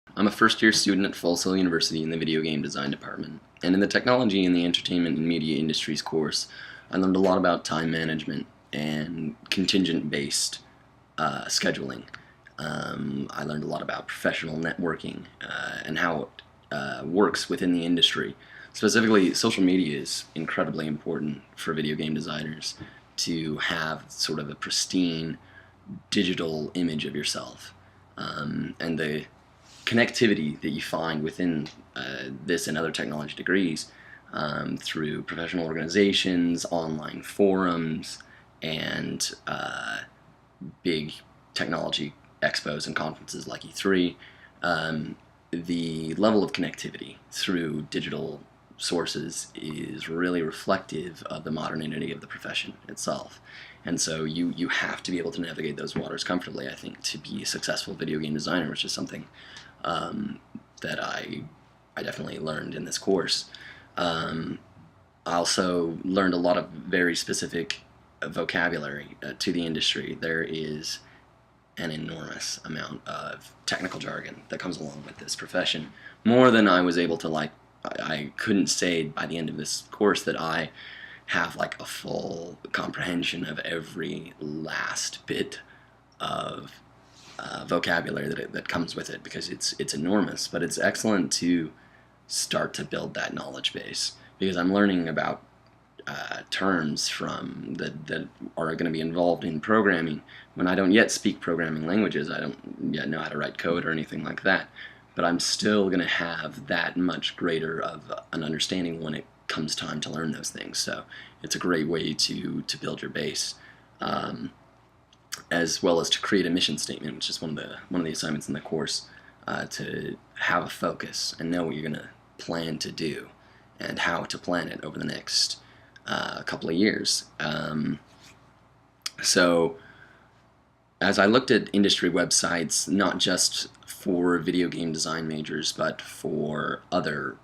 I'm a first-year student at Full Sail University in the video game design department, and in the technology and the entertainment and media industries course, I learned a lot about time management and contingent-based scheduling. I learned a lot about professional networking and how it works within the industry. Specifically, social media is incredibly important for video game designers to have sort of a pristine digital image of yourself. And the connectivity that you find within this and other technology degrees through professional organizations, online forums, and big technology expos and conferences like E3, the level of connectivity through digital sources is really reflective of the modernity of the profession itself. And so you have to be able to navigate those waters comfortably, I think, to be a successful video game designer, which is something that I definitely learned in this course. I also learned a lot of very specific vocabulary to the industry. There is an enormous amount of technical jargon that comes along with this profession, more than I was able to I couldn't say by the end of this course that I have like a full comprehension of every last bit of vocabulary that comes with it, because it's enormous. But it's excellent to start to build that knowledge base, because I'm learning about terms from that are going to be involved in programming when I don't yet speak programming languages. I don't yet know how to write code or anything like that, but I'm still going to have that much greater of an understanding when it comes time to learn those things. So it's a great way to build your base, as well as to create a mission statement, which is one of the assignments in the course, to have a focus and know what you're going to plan to do and how to plan it over the next couple of years. So as I looked at industry websites, not just for video game design majors, but for other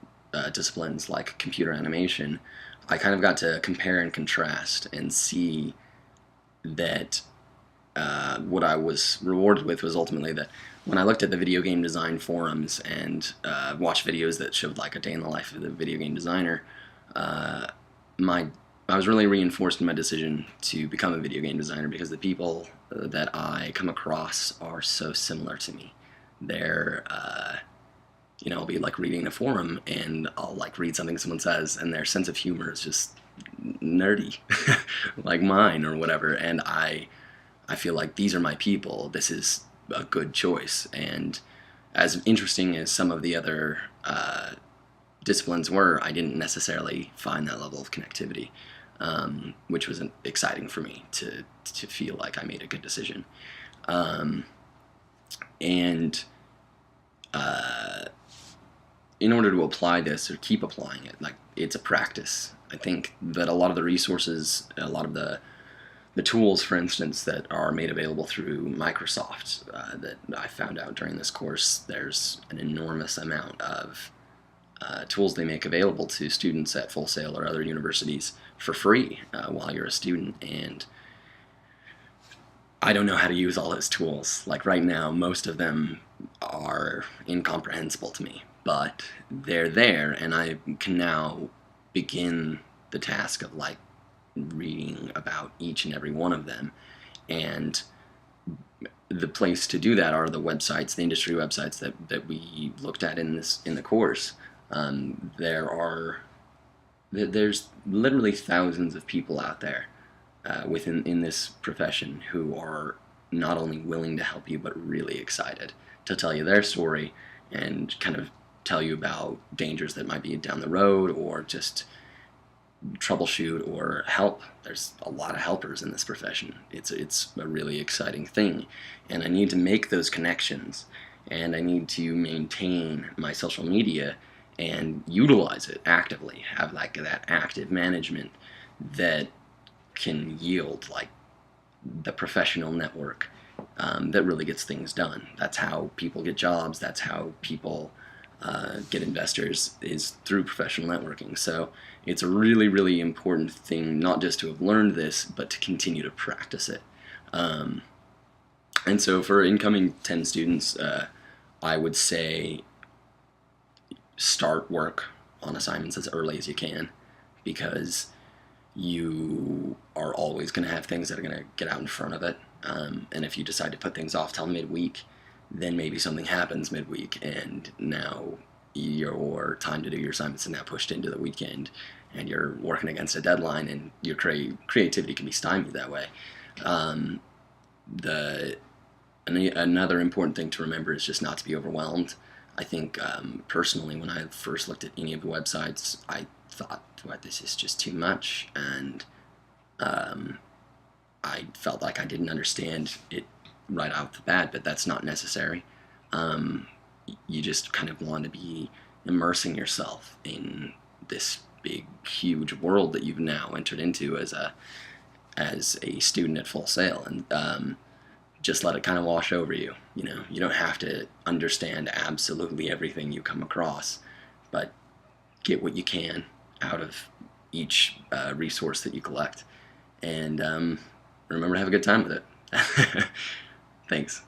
disciplines like computer animation, I kind of got to compare and contrast and see that what I was rewarded with was ultimately that when I looked at the video game design forums and watched videos that showed like a day in the life of the video game designer, I was really reinforced in my decision to become a video game designer, because the people that I come across are so similar to me. They're, I'll be like reading a forum and I'll like read something someone says and their sense of humor is just nerdy, like mine or whatever, and I feel like these are my people. This is a good choice. And as interesting as some of the other disciplines were, I didn't necessarily find that level of connectivity, which was exciting for me to feel like I made a good decision. And in order to apply this or keep applying it, like, it's a practice. I think that a lot of the resources, a lot of the tools, for instance, that are made available through Microsoft, that I found out during this course, there's an enormous amount of tools they make available to students at Full Sail or other universities for free while you're a student. And I don't know how to use all those tools. Like right now, most of them are incomprehensible to me, but they're there, and I can now begin the task of like reading about each and every one of them. And the place to do that are the websites, the industry websites that we looked at in the course. There's literally thousands of people out there in this profession who are not only willing to help you, but really excited to tell you their story and kind of tell you about dangers that might be down the road, or just troubleshoot or help. There's a lot of helpers in this profession. It's a really exciting thing, and I need to make those connections, and I need to maintain my social media and utilize it actively, have like that active management that can yield like the professional network that really gets things done. That's how people get jobs. That's how people get investors, is through professional networking. So it's a really, really important thing, not just to have learned this, but to continue to practice it. And so for incoming 10 students, I would say start work on assignments as early as you can, because you are always going to have things that are going to get out in front of it. And if you decide to put things off till midweek, then maybe something happens midweek, and now your time to do your assignments is now pushed into the weekend, and you're working against a deadline, and your creativity can be stymied that way. Um, the Another important thing to remember is just not to be overwhelmed. I think personally, when I first looked at any of the websites, I thought, "What, this is just too much," and um, I felt like I didn't understand it right off the bat. But that's not necessary. Um, you just kind of want to be immersing yourself in this big, huge world that you've now entered into as a student at Full Sail, and just let it kind of wash over you. You don't have to understand absolutely everything you come across, but get what you can out of each resource that you collect, and remember to have a good time with it. Thanks.